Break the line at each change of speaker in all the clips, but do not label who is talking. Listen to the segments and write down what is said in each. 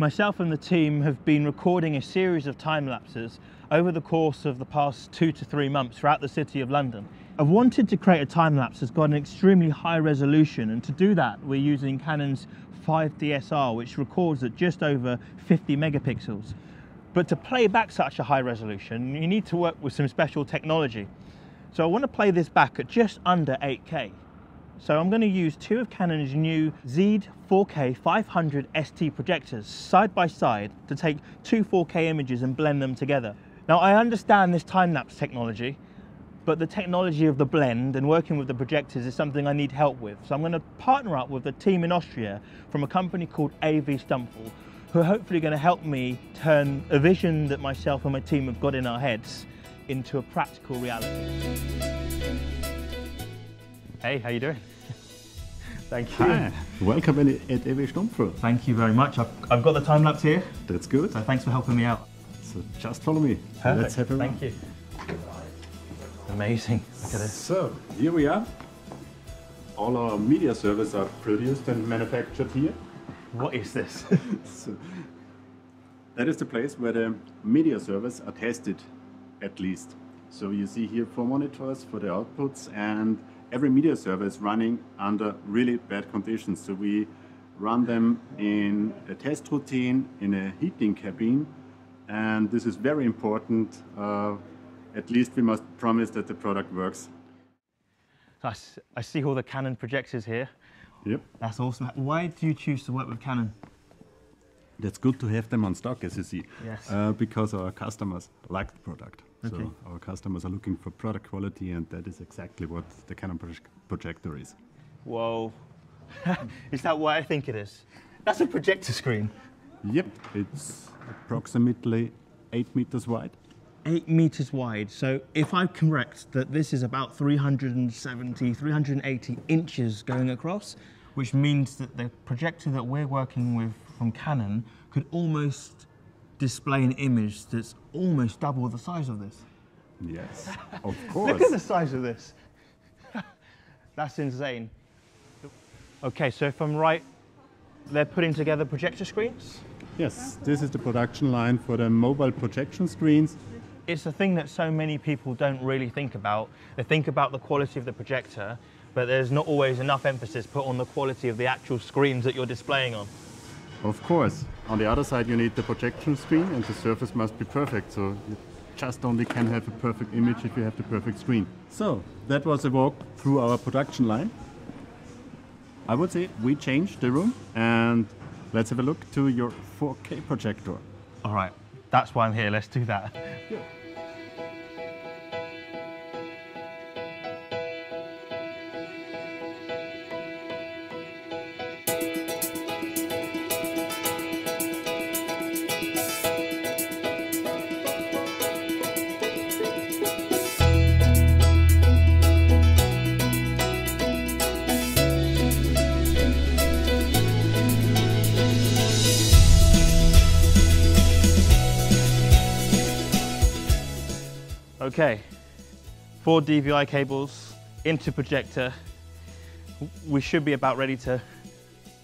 Myself and the team have been recording a series of time lapses over the course of the past 2 to 3 months throughout the city of London. I've wanted to create a time lapse that's got an extremely high resolution, and to do that we're using Canon's 5DSR, which records at just over 50 megapixels. But to play back such a high resolution, you need to work with some special technology. So I want to play this back at just under 8K. So I'm going to use 2 of Canon's new Z 4K 500 ST projectors side by side to take 2 4K images and blend them together. Now I understand this time-lapse technology, but the technology of the blend and working with the projectors is something I need help with. So I'm going to partner up with a team in Austria from a company called AV Stumpful, who are hopefully going to help me turn a vision that myself and my team have got in our heads into a practical reality. Hey, how you doing? Thank you.
Hi, welcome at AV Stumpful.
Thank you very much. I've got the time lapse here.
That's good.
So thanks for helping me out.
So just follow me.
Perfect.
Let's have a run.
Thank you. Amazing. Look at this.
So here we are. All our media servers are produced and manufactured here.
What is this?
So that is the place where the media servers are tested, at least. So you see here 4 monitors for the outputs, and every media server is running under really bad conditions. So we run them in a test routine in a heating cabin, and this is very important. At least we must promise that the product works.
I see all the Canon projectors here.
Yep.
That's awesome. Why do you choose to work with Canon?
That's good to have them on stock, as you see.
Yes.
Because our customers like the product.
Okay.
So our customers are looking for product quality, and that is exactly what the Canon projector is.
Whoa. Is that what I think it is? That's a projector screen.
Yep. It's approximately 8 meters wide.
8 meters wide. So if I'm correct that this is about 370, 380 inches going across, which means that the projector that we're working with from Canon could almost display an image that's almost double the size of this.
Yes, of course.
Look at the size of this. That's insane. Okay, so if I'm right, they're putting together projector screens?
Yes, this is the production line for the mobile projection screens.
It's a thing that so many people don't really think about. They think about the quality of the projector, but there's not always enough emphasis put on the quality of the actual screens that you're displaying on.
Of course. On the other side you need the projection screen, and the surface must be perfect. So you just only can have a perfect image if you have the perfect screen. So that was a walk through our production line. I would say we changed the room, and let's have a look to your 4K projector.
All right, that's why I'm here. Let's do that.
Yeah.
Okay, 4 DVI cables into projector. We should be about ready to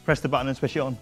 press the button and switch it on.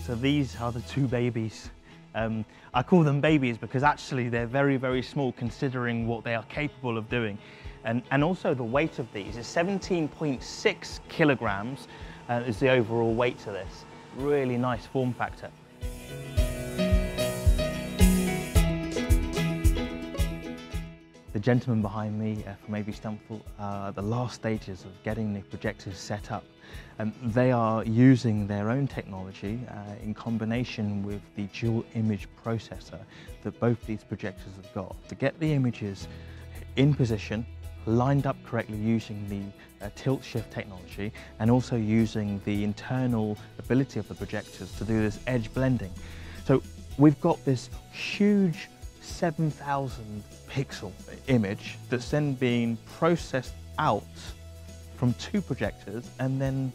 So these are the 2 babies. I call them babies because actually they're very, very small considering what they are capable of doing. And also the weight of these is 17.6 kilograms is the overall weight to this. Really nice form factor. The gentleman behind me from AV Stumpful are the last stages of getting the projectors set up. They are using their own technology in combination with the dual image processor that both these projectors have got to get the images in position, lined up correctly using the tilt shift technology, and also using the internal ability of the projectors to do this edge blending. So we've got this huge 7,000 pixel image that's then being processed out from two projectors and then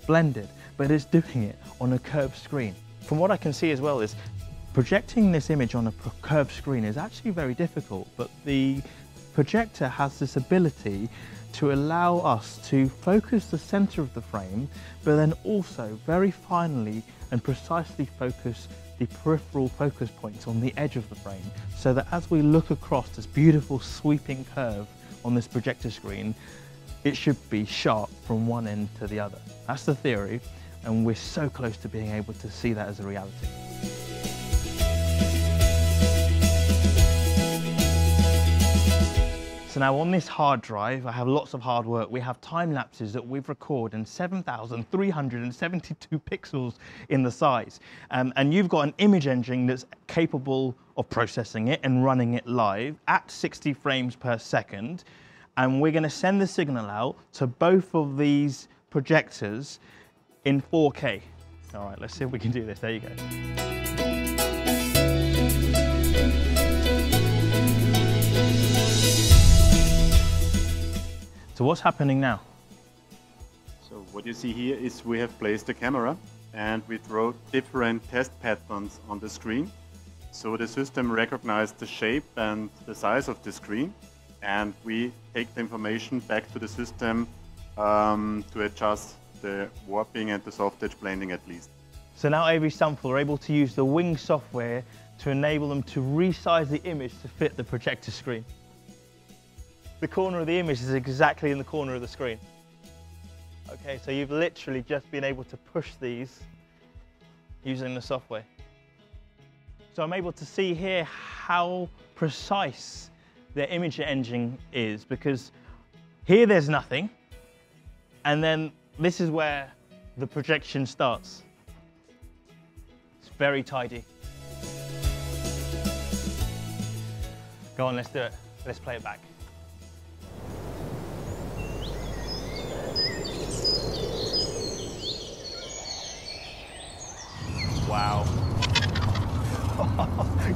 blended, but it's doing it on a curved screen. From what I can see as well is projecting this image on a curved screen is actually very difficult, but the projector has this ability to allow us to focus the center of the frame, but then also very finely and precisely focus the peripheral focus points on the edge of the frame, so that as we look across this beautiful sweeping curve on this projector screen, it should be sharp from one end to the other. That's the theory, and we're so close to being able to see that as a reality. So now on this hard drive, I have lots of hard work. We have time lapses that we've recorded in 7,372 pixels in the size. And you've got an image engine that's capable of processing it and running it live at 60 frames per second. And we're gonna send the signal out to both of these projectors in 4K. All right, let's see if we can do this. There you go. So what's happening now?
So what you see here is we have placed a camera and we throw different test patterns on the screen. So the system recognized the shape and the size of the screen, and we take the information back to the system to adjust the warping and the soft edge blending at least.
So now every sample are able to use the Wing software to enable them to resize the image to fit the projector screen. The corner of the image is exactly in the corner of the screen. Okay, so you've literally just been able to push these using the software. So I'm able to see here how precise the image engine is, because here there's nothing, and then this is where the projection starts. It's very tidy. Go on, let's do it. Let's play it back. Wow.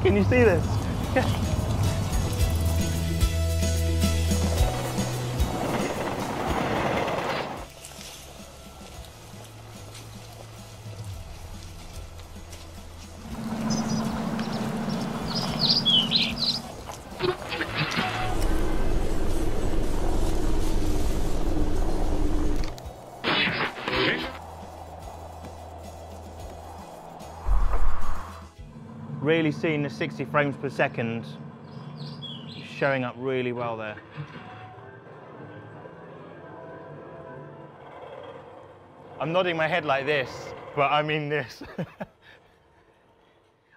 Can you see this? Really seeing the 60 frames per second showing up really well there. I'm nodding my head like this, but I mean this.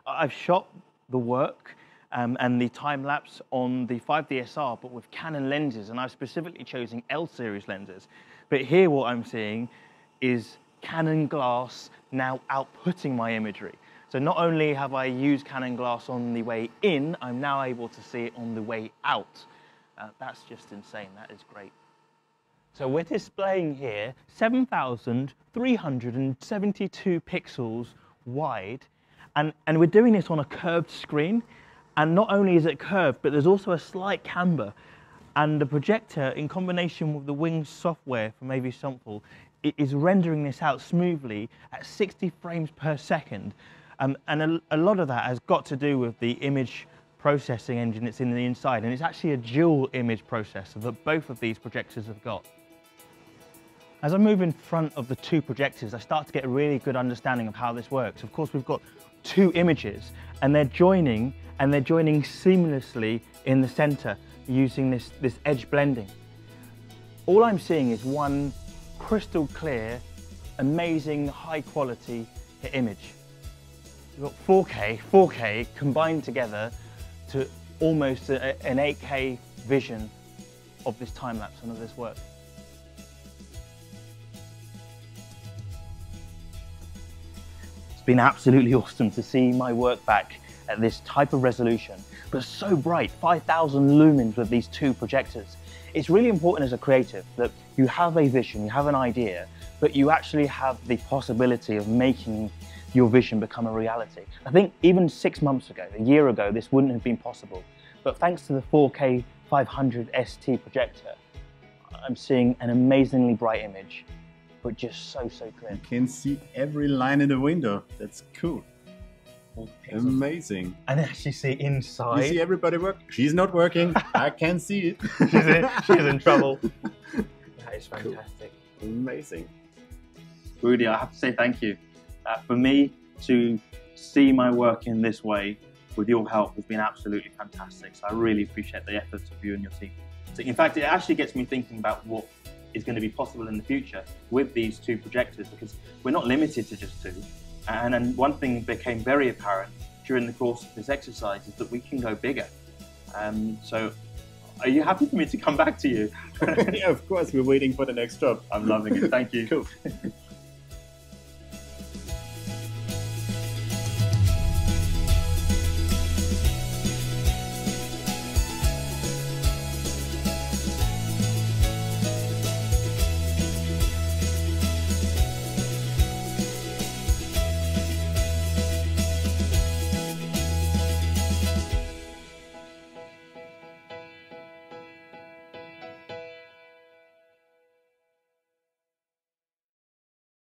I've shot the work and the time lapse on the 5DSR, but with Canon lenses, and I've specifically chosen L series lenses. But here what I'm seeing is Canon glass now outputting my imagery. So not only have I used Canon glass on the way in, I'm now able to see it on the way out. That's just insane, that is great. So we're displaying here 7,372 pixels wide, and we're doing this on a curved screen. And not only is it curved, but there's also a slight camber. And the projector, in combination with the Wing software from AV Sample, it is rendering this out smoothly at 60 frames per second. And a lot of that has got to do with the image processing engine that's in the inside, and it's actually a dual image processor that both of these projectors have got. As I move in front of the two projectors, I start to get a really good understanding of how this works. Of course, we've got two images, and they're joining seamlessly in the center using this edge blending. All I'm seeing is one crystal clear, amazing, high quality image. We've got 4K combined together to almost an 8K vision of this time lapse and of this work. It's been absolutely awesome to see my work back at this type of resolution, but so bright, 5,000 lumens with these two projectors. It's really important as a creative that you have a vision, you have an idea, but you actually have the possibility of making your vision become a reality. I think even 6 months ago, a year ago, this wouldn't have been possible. But thanks to the 4K 500 ST projector, I'm seeing an amazingly bright image, but just so clear.
You can see every line in the window. That's cool. Amazing.
And actually see inside.
You see everybody work? She's not working. I can see it.
she's in trouble. That is fantastic.
Cool. Amazing.
Rudy, I have to say thank you. For me to see my work in this way with your help has been absolutely fantastic. So I really appreciate the efforts of you and your team. So in fact, it actually gets me thinking about what is going to be possible in the future with these 2 projectors, because we're not limited to just 2. And one thing became very apparent during the course of this exercise is that we can go bigger. So are you happy for me to come back to you?
Yeah, of course, we're waiting for the next job.
I'm loving it. Thank you.
Cool.